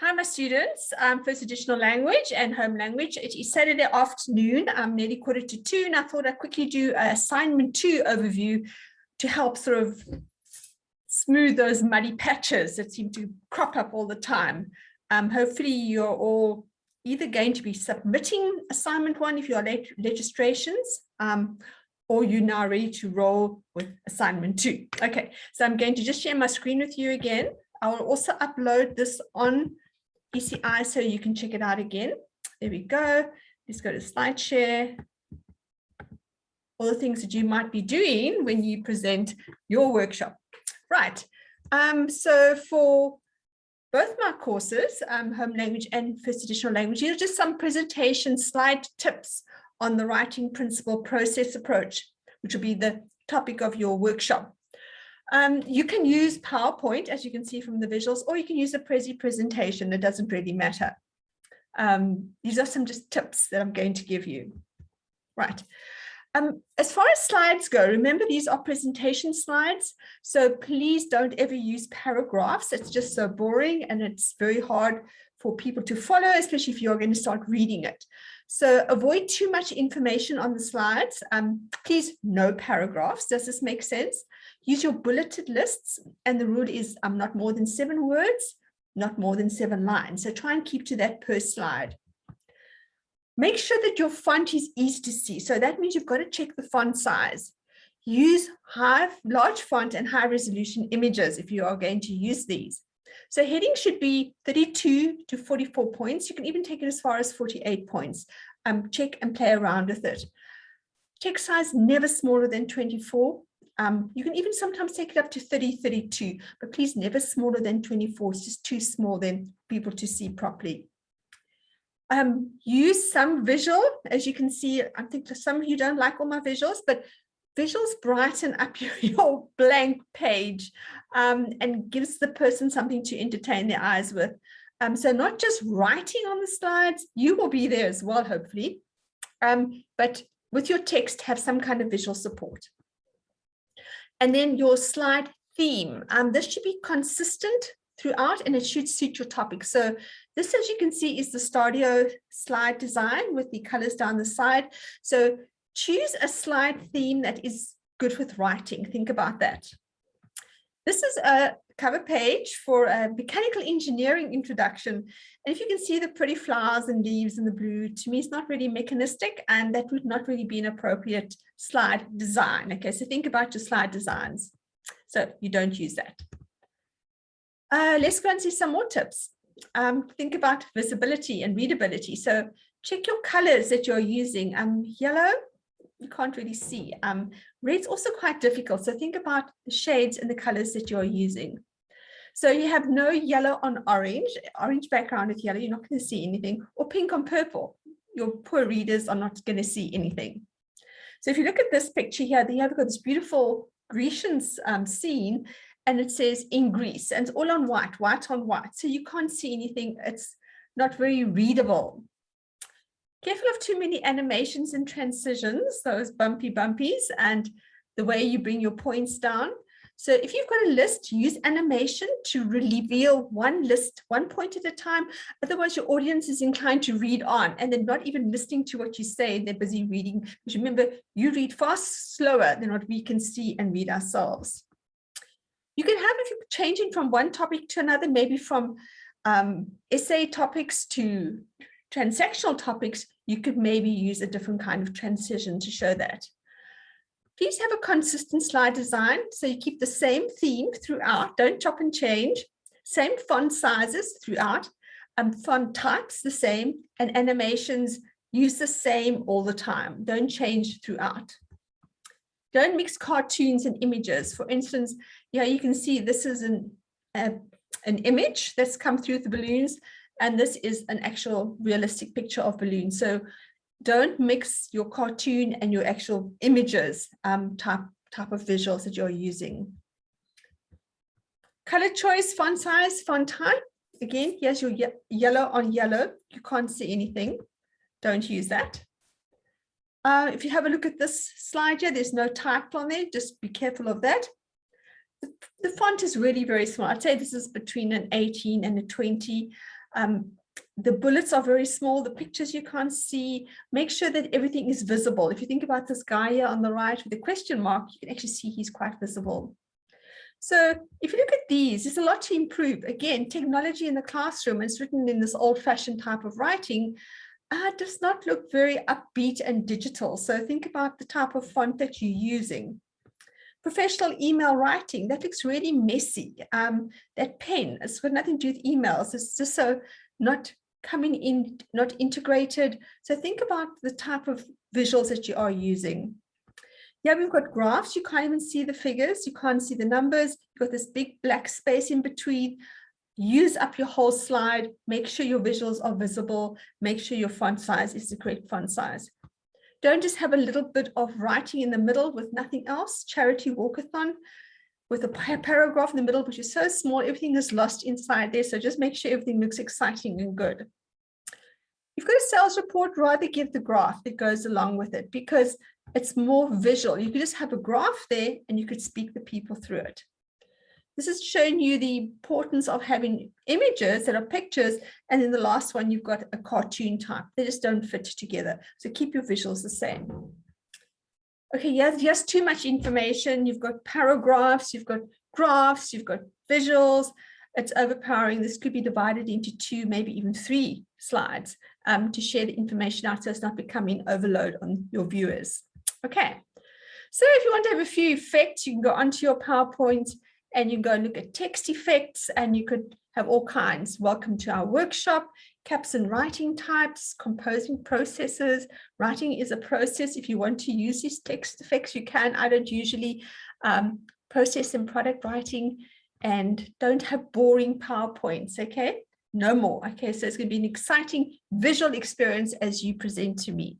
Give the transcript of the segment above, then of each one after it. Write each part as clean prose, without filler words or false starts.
Hi, my students. First additional language and home language. It is Saturday afternoon, nearly 1:45, and I thought I'd quickly do an assignment 2 overview to help sort of smooth those muddy patches that seem to crop up all the time. Hopefully you're all either going to be submitting assignment 1 if you're late registrations, or you're now ready to roll with assignment 2. Okay, so I'm going to just share my screen with you again. I will also upload this on ECI so you can check it out again. There we go. Let's go to slide share. All the things that you might be doing when you present your workshop. Right. So for both my courses, home language and first additional language, here are just some presentation slide tips on the writing principle process approach, which will be the topic of your workshop. You can use PowerPoint, as you can see from the visuals, or you can use a Prezi presentation. It doesn't really matter. These are some just tips that I'm going to give you. Right. As far as slides go, remember these are presentation slides, so please don't ever use paragraphs. It's just so boring and it's very hard for people to follow, especially if you're going to start reading it. So avoid too much information on the slides. Please, no paragraphs. Does this make sense? Use your bulleted lists, and the rule is not more than 7 words, not more than 7 lines. So try and keep to that per slide. Make sure that your font is easy to see. So that means you've got to check the font size. Use large font and high resolution images if you are going to use these. So heading should be 32 to 44 points. You can even take it as far as 48 points. Check and play around with it. Text size never smaller than 24. You can even sometimes take it up to 30, 32, but please never smaller than 24. It's just too small then people to see properly. Use some visual. As you can see, I think some of you don't like all my visuals, but visuals brighten up your blank page and gives the person something to entertain their eyes with. So not just writing on the slides, you will be there as well, hopefully, but with your text, have some kind of visual support. And then your slide theme. This should be consistent throughout, and it should suit your topic. So this, as you can see, is the Stadio slide design with the colors down the side. So choose a slide theme that is good with writing. Think about that. This is a cover page for a mechanical engineering introduction. And if you can see the pretty flowers and leaves and the blue, to me, it's not really mechanistic, and that would not really be an appropriate slide design. Okay, so think about your slide designs. So you don't use that. Let's go and see some more tips. Think about visibility and readability. So check your colors that you're using. Yellow, you can't really see. Red's also quite difficult. So think about the shades and the colors that you're using. So you have no yellow on orange background with yellow, you're not going to see anything, or pink on purple. Your poor readers are not going to see anything. So if you look at this picture here, you have got this beautiful Grecian scene, and it says in Greece, and it's all on white, white on white. So you can't see anything. It's not very readable. Careful of too many animations and transitions, those bumpy bumpies, and the way you bring your points down. So if you've got a list, use animation to reveal one point at a time. Otherwise, your audience is inclined to read on, and they're not even listening to what you say. They're busy reading. Because remember, you read fast, slower than what we can see and read ourselves. You can have, if you're changing from one topic to another, maybe from essay topics to transactional topics, you could maybe use a different kind of transition to show that. Please have a consistent slide design, so you keep the same theme throughout. Don't chop and change. Same font sizes throughout. Font types the same, and animations use the same all the time. Don't change throughout. Don't mix cartoons and images. For instance, you can see this is an image that's come through the balloons, and this is an actual realistic picture of balloons. So don't mix your cartoon and your actual images type of visuals that you're using. Color choice, font size, font type. Again, here's your yellow on yellow. You can't see anything. Don't use that. If you have a look at this slide here, there's no type on there. Just be careful of that. The font is really very small. I'd say this is between an 18 and a 20. The bullets are very small, the pictures you can't see. Make sure that everything is visible. If you think about this guy here on the right with the question mark, you can actually see he's quite visible. So if you look at these, there's a lot to improve. Again, technology in the classroom, it's written in this old-fashioned type of writing, does not look very upbeat and digital. So think about the type of font that you're using. Professional email writing, that looks really messy. That pen, it's got nothing to do with emails. It's just so not coming in, not integrated. So think about the type of visuals that you are using. Yeah, we've got graphs. You can't even see the figures. You can't see the numbers. You've got this big black space in between. Use up your whole slide. Make sure your visuals are visible. Make sure your font size is the correct font size. Don't just have a little bit of writing in the middle with nothing else. Charity walkathon with a paragraph in the middle, which is so small, everything is lost inside there. So just make sure everything looks exciting and good. You've got a sales report, rather give the graph that goes along with it because it's more visual. You could just have a graph there and you could speak the people through it. This is showing you the importance of having images that are pictures. And then the last one, you've got a cartoon type. They just don't fit together. So keep your visuals the same. Okay, yeah, just too much information. You've got paragraphs, you've got graphs, you've got visuals. It's overpowering. This could be divided into 2, maybe even 3 slides to share the information out so it's not becoming overload on your viewers. Okay, so if you want to have a few effects, you can go onto your PowerPoint and you can go and look at text effects, and you could have all kinds. Welcome to our workshop, caps and writing types, composing processes. Writing is a process. If you want to use these text effects, you can. I don't usually process and product writing, and don't have boring PowerPoints, okay? No more, okay? So it's going to be an exciting visual experience as you present to me.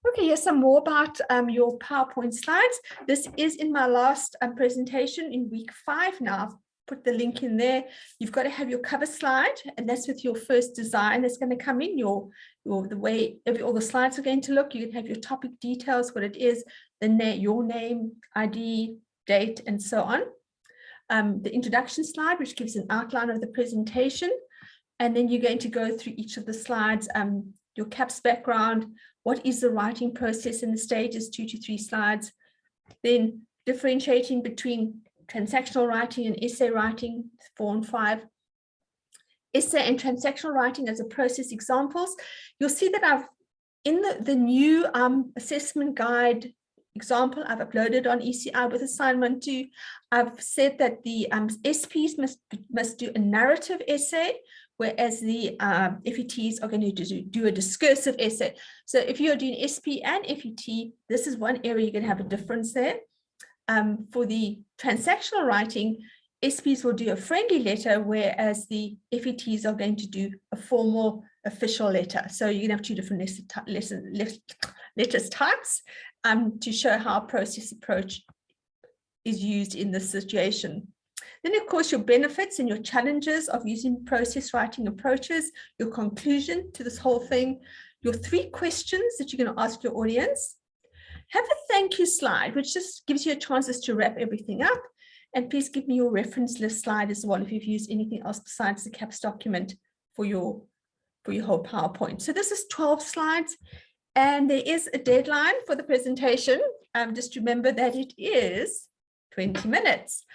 Okay, here's some more about your PowerPoint slides. This is in my last presentation in week 5 now. I've put the link in there. You've got to have your cover slide, and that's with your first design that's going to come in, the way all the slides are going to look. You can have your topic details, what it is, your name, ID, date, and so on. The introduction slide, which gives an outline of the presentation. And then you're going to go through each of the slides, your CAPS background, what is the writing process in the stages, 2 to 3 slides. Then differentiating between transactional writing and essay writing, 4 and 5. Essay and transactional writing as a process examples. You'll see that I've, in the new assessment guide example I've uploaded on ECI with assignment 2, I've said that the SPs must do a narrative essay, whereas the FETs are going to do a discursive essay. So if you're doing SP and FET, this is one area you're going to have a difference there. For the transactional writing, SPs will do a friendly letter, whereas the FETs are going to do a formal official letter. So you're going to have 2 different letters types to show how process approach is used in this situation. Then, of course, your benefits and your challenges of using process writing approaches, your conclusion to this whole thing, your 3 questions that you're going to ask your audience. Have a thank you slide, which just gives you a chance to wrap everything up. And please give me your reference list slide as well if you've used anything else besides the CAPS document for your whole PowerPoint. So this is 12 slides, and there is a deadline for the presentation. Just remember that it is 20 minutes.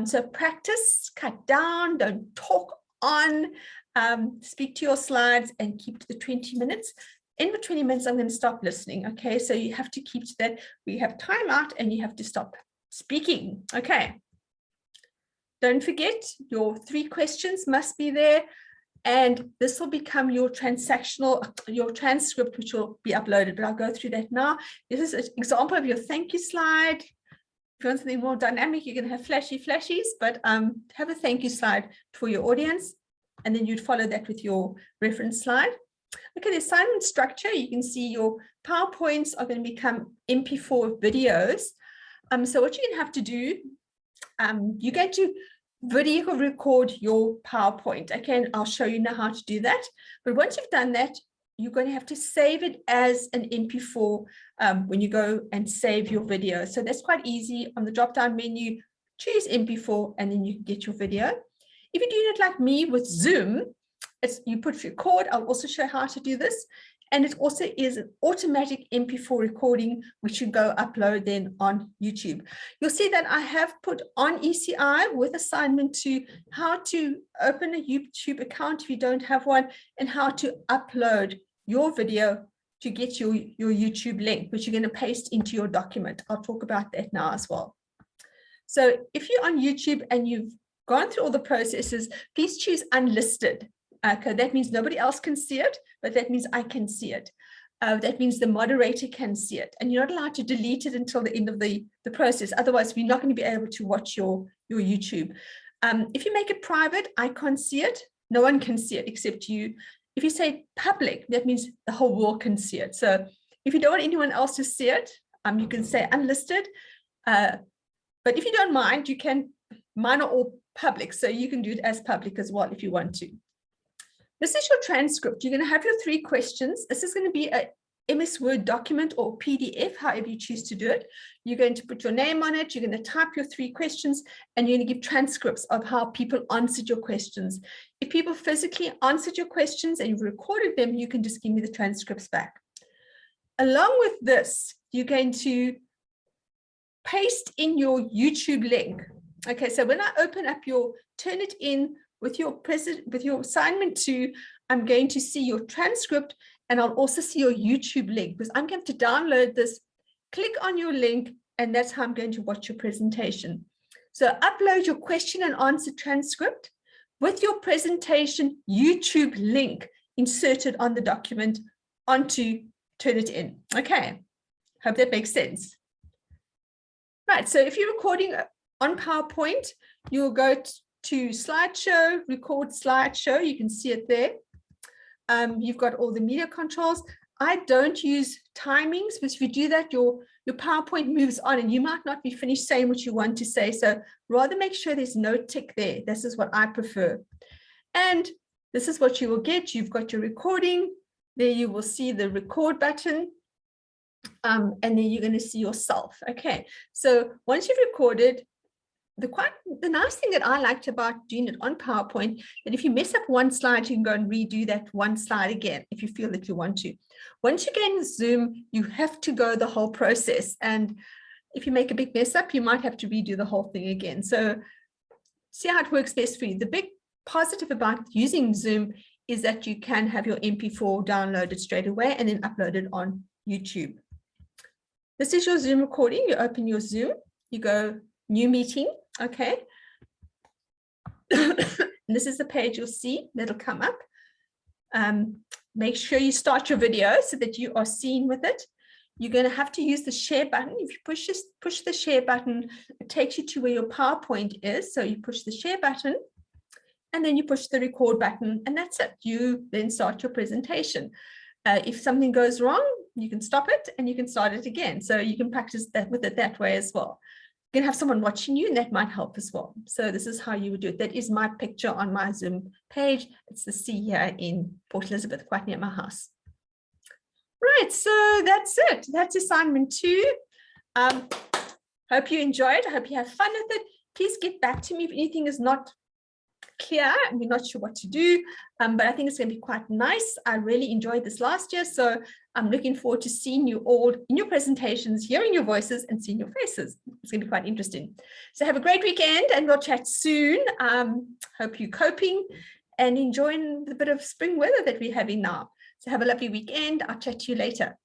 So practice, cut down, don't talk on, speak to your slides and keep to the 20 minutes. In the 20 minutes, I'm going to stop listening. Okay, so you have to keep to that. We have time out and you have to stop speaking. Okay. Don't forget, your 3 questions must be there. And this will become your transcript, which will be uploaded, but I'll go through that now. This is an example of your thank you slide. If you want something more dynamic, you're going to have flashies, but have a thank you slide for your audience, and then you'd follow that with your reference slide. Okay, the assignment structure, you can see your PowerPoints are going to become MP4 videos. So what you're going to have to do, you're going to video record your PowerPoint. Okay, and I'll show you now how to do that. But once you've done that, you're going to have to save it as an MP4 when you go and save your video. So that's quite easy. On the drop-down menu, choose MP4, and then you can get your video. If you're doing it like me with Zoom, you put record. I'll also show how to do this. And it also is an automatic MP4 recording, which you go upload then on YouTube. You'll see that I have put on ECI with assignment to how to open a YouTube account if you don't have one, and how to upload your video to get your YouTube link, which you're going to paste into your document. I'll talk about that now as well. So if you're on YouTube and you've gone through all the processes, please choose unlisted. Okay, that means nobody else can see it, but that means I can see it. That means the moderator can see it, and you're not allowed to delete it until the end of the process. Otherwise, we're not going to be able to watch your YouTube. If you make it private, I can't see it. No one can see it except you. If you say public, that means the whole world can see it. So if you don't want anyone else to see it, you can say unlisted. But if you don't mind, you can, mine are all public, so you can do it as public as well if you want to. This is your transcript. You're going to have your 3 questions. This is going to be a MS Word document or PDF, however you choose to do it. You're going to put your name on it. You're going to type your 3 questions, and you're going to give transcripts of how people answered your questions. If people physically answered your questions and you've recorded them, you can just give me the transcripts back. Along with this, you're going to paste in your YouTube link. Okay, so when I open up your Turnitin with your assignment 2, I'm going to see your transcript, and I'll also see your YouTube link, because I'm going to download this, click on your link, and that's how I'm going to watch your presentation. So upload your question and answer transcript with your presentation YouTube link inserted on the document onto Turnitin. Okay, hope that makes sense. Right, so if you're recording on PowerPoint, you'll go to slideshow, record slideshow. You can see it there. You've got all the media controls. I don't use timings, because if you do that, your PowerPoint moves on and you might not be finished saying what you want to say. So rather make sure there's no tick there. This is what I prefer. And this is what you will get. You've got your recording. There you will see the record button. And then you're going to see yourself. Okay, so once you've recorded, the nice thing that I liked about doing it on PowerPoint, that if you mess up one slide, you can go and redo that one slide again if you feel that you want to. Once you get in Zoom, you have to go the whole process. And if you make a big mess up, you might have to redo the whole thing again. So see how it works best for you. The big positive about using Zoom is that you can have your MP4 downloaded straight away and then uploaded on YouTube. This is your Zoom recording. You open your Zoom, you go new meeting. Okay. This is the page you'll see that'll come up. Make sure you start your video so that you are seen with it. You're going to have to use the share button. If you push the share button, it takes you to where your PowerPoint is. So you push the share button and then you push the record button, and that's it. You then start your presentation. If something goes wrong, you can stop it and you can start it again. So you can practice that with it that way as well. You can have someone watching you, and that might help as well. So this is how you would do it. That is my picture on my Zoom page. It's the sea here in Port Elizabeth, quite near my house. Right, so that's it. That's assignment 2. Hope you enjoyed. I hope you have fun with it. Please get back to me if anything is not clear and you're not sure what to do, but I think it's going to be quite nice. I really enjoyed this last year, so I'm looking forward to seeing you all in your presentations, hearing your voices and seeing your faces. It's going to be quite interesting. So have a great weekend, and we'll chat soon. Hope you're coping and enjoying the bit of spring weather that we're having now. So have a lovely weekend. I'll chat to you later.